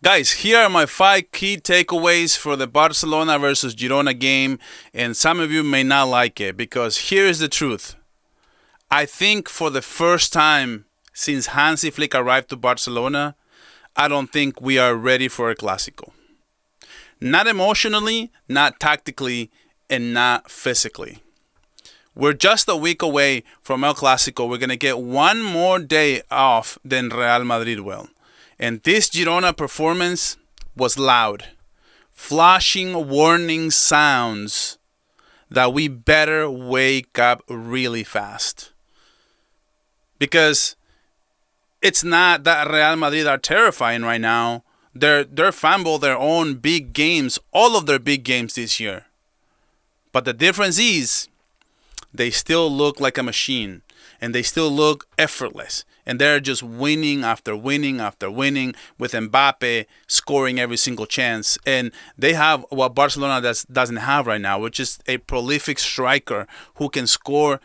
Guys, here are my 5 key takeaways for the Barcelona versus Girona game, and some of you may not like it because here is the truth. I think for the first time since Hansi Flick arrived to Barcelona, I don't think we are ready for a Clásico. Not emotionally, not tactically, and not physically. We're just a week away from El Clásico. We're going to get one more day off than Real Madrid will. And this Girona performance was loud, flashing warning sounds that we better wake up really fast. Because it's not that Real Madrid are terrifying right now. They're fumble their own big games, all of their big games this year. But the difference is they still look like a machine and they still look effortless. And they're just winning after winning after winning with Mbappe scoring every single chance. And they have what Barcelona doesn't have right now, which is a prolific striker who can score.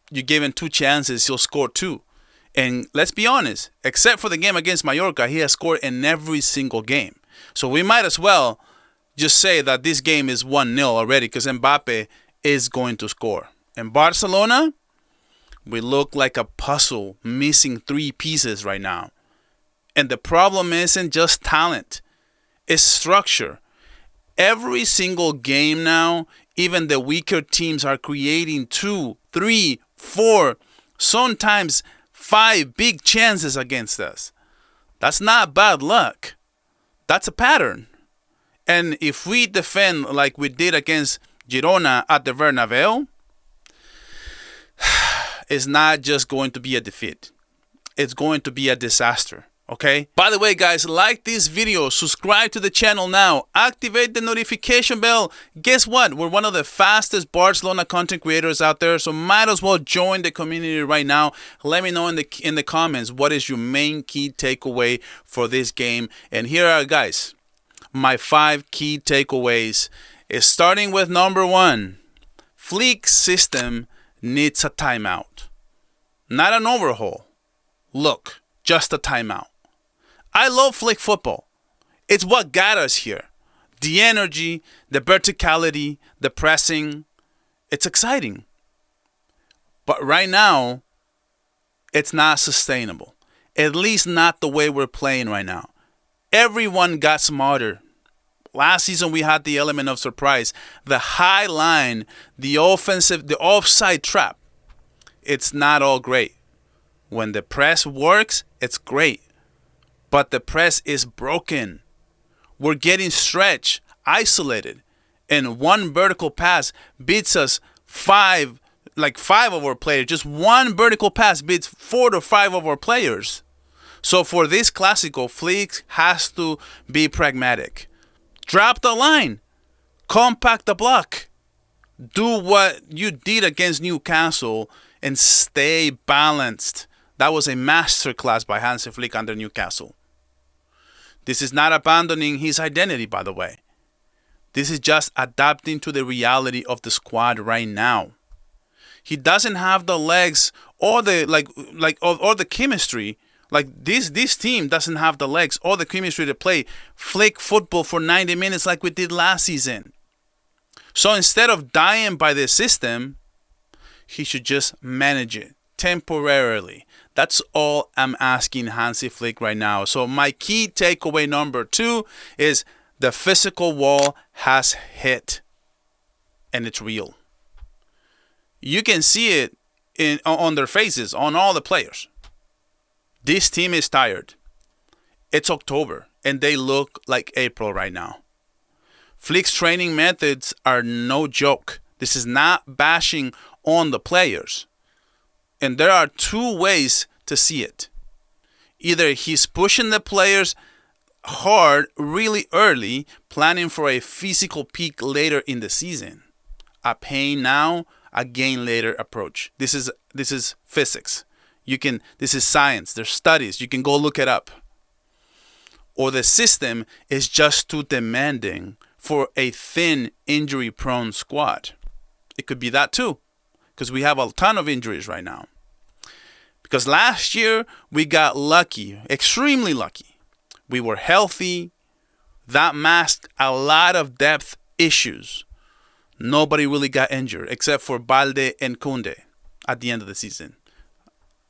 You give him 2 chances, he'll score 2. And let's be honest, except for the game against Mallorca, he has scored in every single game. So we might as well just say that this game is 1-0 already because Mbappe is going to score. In Barcelona, we look like a puzzle missing 3 pieces right now. And the problem isn't just talent, it's structure. Every single game now, even the weaker teams are creating 2, 3, 4, sometimes 5 big chances against us. That's not bad luck. That's a pattern. And if we defend like we did against Girona at the Bernabeu, it's not just going to be a defeat. It's going to be a disaster. Okay? By the way, guys, like this video, subscribe to the channel now, activate the notification bell. Guess what? We're one of the fastest Barcelona content creators out there, so might as well join the community right now. Let me know in the comments what is your main key takeaway for this game. And here are, guys, my 5 key takeaways. Is starting with number 1. Flick's system needs a timeout. Not an overhaul. Look, just a timeout. I love Flick football. It's what got us here. The energy, the verticality, the pressing. It's exciting. But right now, it's not sustainable. At least not the way we're playing right now. Everyone got smarter. Last season, we had the element of surprise. The high line, the offside trap. It's not all great. When the press works, it's great. But the press is broken. We're getting stretched, isolated. And one vertical pass beats us 5 of our players. Just one vertical pass beats 4 to 5 of our players. So for this Clásico, Flick has to be pragmatic. Drop the line. Compact the block. Do what you did against Newcastle and stay balanced. That was a masterclass by Hansi Flick under Newcastle. This is not abandoning his identity, by the way. This is just adapting to the reality of the squad right now. He doesn't have the legs or the or the chemistry. Like this team doesn't have the legs or the chemistry to play Flick football for 90 minutes like we did last season. So instead of dying by the system, he should just manage it temporarily. That's all I'm asking Hansi Flick right now. So my key takeaway number 2 is the physical wall has hit, and it's real. You can see it on their faces, on all the players. This team is tired. It's October, and they look like April right now. Flick's training methods are no joke. This is not bashing on the players. And there are 2 ways to see it. Either he's pushing the players hard really early, planning for a physical peak later in the season. A pain now, a gain later approach. This is physics. This is science. There's studies. You can go look it up. Or the system is just too demanding for a thin, injury-prone squad. It could be that too, because we have a ton of injuries right now. Because last year, we got lucky, extremely lucky. We were healthy. That masked a lot of depth issues. Nobody really got injured except for Balde and Kunde at the end of the season.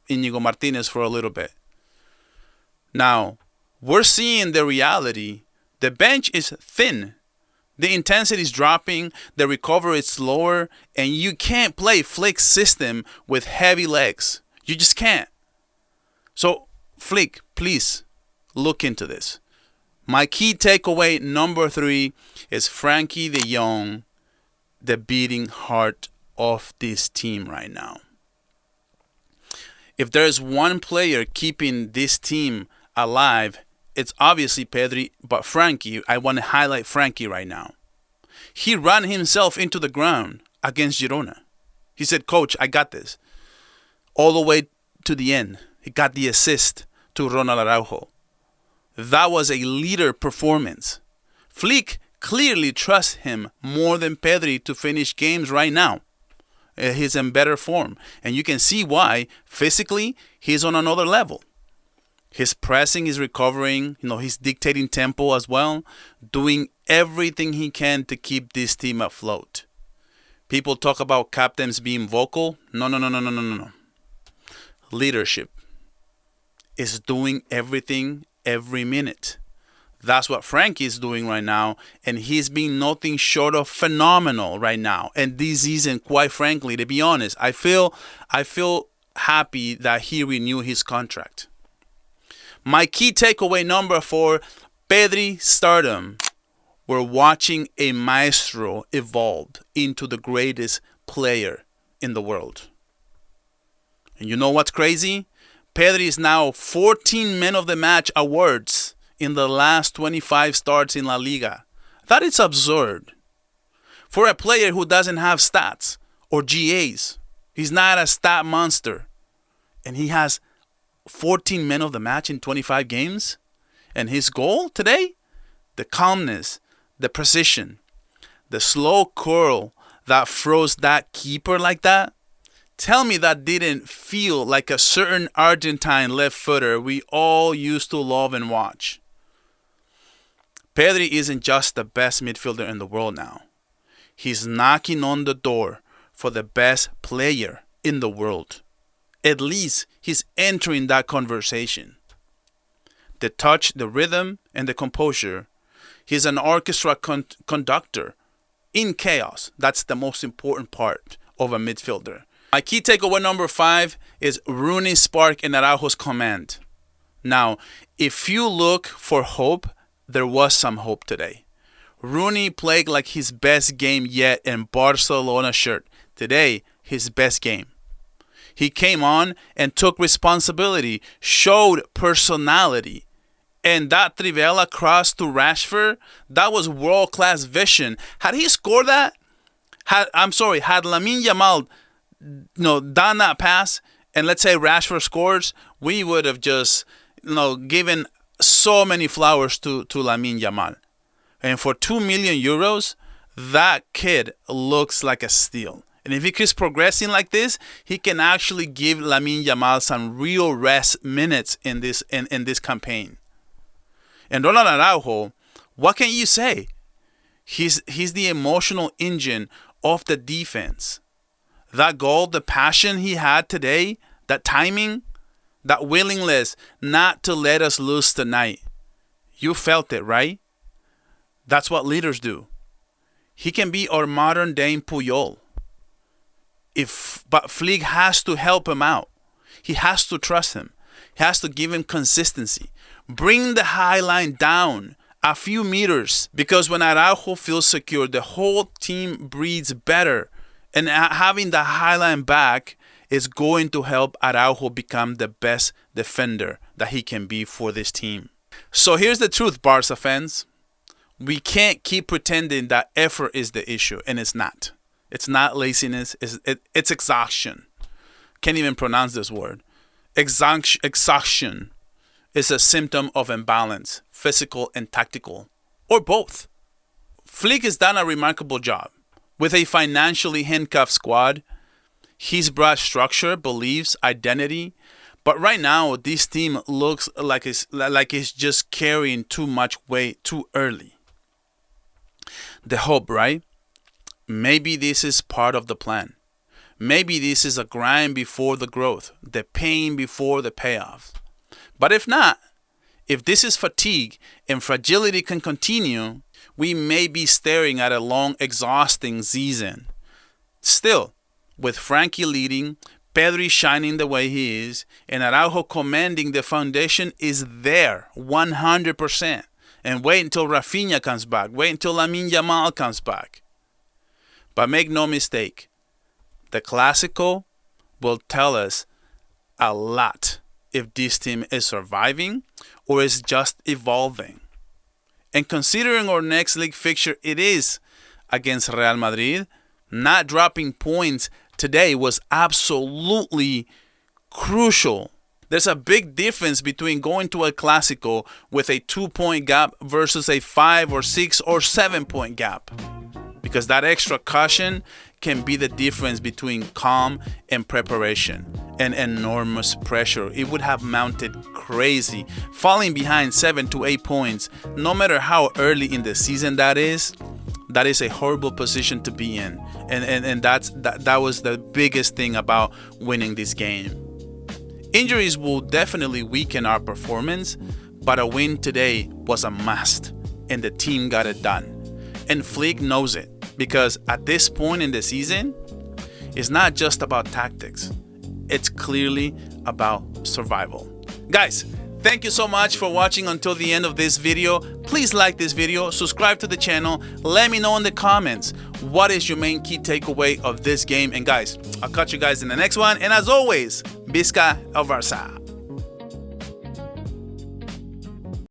Íñigo Martínez for a little bit. Now, we're seeing the reality. The bench is thin. The intensity is dropping. The recovery is slower. And you can't play Flick's system with heavy legs. You just can't. So, Flick, please look into this. My key takeaway number 3 is Frenkie de Jong, the beating heart of this team right now. If there's one player keeping this team alive, it's obviously Pedri, but Frenkie, I want to highlight Frenkie right now. He ran himself into the ground against Girona. He said, "Coach, I got this." All the way to the end. He got the assist to Roony and Araujo. That was a leader performance. Flick clearly trusts him more than Pedri to finish games right now. He's in better form. And you can see why. Physically, he's on another level. His pressing is recovering. He's dictating tempo as well. Doing everything he can to keep this team afloat. People talk about captains being vocal. No. Leadership is doing everything every minute. That's what Frenkie is doing right now, and he's being nothing short of phenomenal right now. And this season, quite frankly, to be honest, I feel happy that he renewed his contract. My key takeaway number 4, Pedri stardom. We're watching a maestro evolve into the greatest player in the world. And you know what's crazy? Pedri is now 14 Men of the Match awards in the last 25 starts in La Liga. That is absurd. For a player who doesn't have stats or GAs, he's not a stat monster. And he has 14 Men of the Match in 25 games. And his goal today? The calmness, the precision, the slow curl that froze that keeper like that. Tell me that didn't feel like a certain Argentine left footer we all used to love and watch. Pedri isn't just the best midfielder in the world now. He's knocking on the door for the best player in the world. At least he's entering that conversation. The touch, the rhythm, and the composure. He's an orchestra conductor in chaos. That's the most important part of a midfielder. My key takeaway number 5 is Rooney's spark and Araujo's command. Now, if you look for hope, there was some hope today. Roony played like his best game yet in Barcelona shirt. Today, his best game. He came on and took responsibility, showed personality. And that Trivela cross to Rashford, that was world-class vision. Had he scored that, had Lamine Yamal done that pass, and let's say Rashford scores, we would have just given so many flowers to Lamine Yamal. And for 2 million euros, that kid looks like a steal. And if he keeps progressing like this, he can actually give Lamine Yamal some real rest minutes in this campaign. And Roony and Araujo, what can you say? He's the emotional engine of the defense. That goal, the passion he had today, that timing, that willingness not to let us lose tonight. You felt it, right? That's what leaders do. He can be our modern day Puyol. But Flick has to help him out. He has to trust him. He has to give him consistency. Bring the high line down a few meters, because when Araujo feels secure, the whole team breathes better. And having the high line back is going to help Araujo become the best defender that he can be for this team. So here's the truth, Barca fans. We can't keep pretending that effort is the issue, and it's not. It's not laziness. It's exhaustion. Can't even pronounce this word. Exhaustion is a symptom of imbalance, physical and tactical, or both. Flick has done a remarkable job. With a financially handcuffed squad, he's brought structure, beliefs, identity, But right now, this team looks like it's just carrying too much weight too early. The hope, right? Maybe this is part of the plan. Maybe this is a grind before the growth, the pain before the payoff. But if not, if this is fatigue and fragility can continue, we may be staring at a long, exhausting season. Still, with Frenkie leading, Pedri shining the way he is, and Araujo commanding, the foundation is there 100%. And wait until Rafinha comes back. Wait until Lamine Yamal comes back. But make no mistake, the Clásico will tell us a lot if this team is surviving or is just evolving. And considering our next league fixture, it is against Real Madrid, not dropping points today was absolutely crucial. There's a big difference between going to a Clásico with a 2-point gap versus a 5 or 6 or 7-point gap. Because that extra caution can be the difference between calm and preparation and enormous pressure. It would have mounted crazy. Falling behind 7 to 8 points, no matter how early in the season that is a horrible position to be in. And that was the biggest thing about winning this game. Injuries will definitely weaken our performance, but a win today was a must, and the team got it done. And Flick knows it, because at this point in the season, it's not just about tactics. It's clearly about survival. Guys, thank you so much for watching until the end of this video. Please like this video, subscribe to the channel, let me know in the comments what is your main key takeaway of this game. And guys, I'll catch you guys in the next one. And as always, Visca el Barça.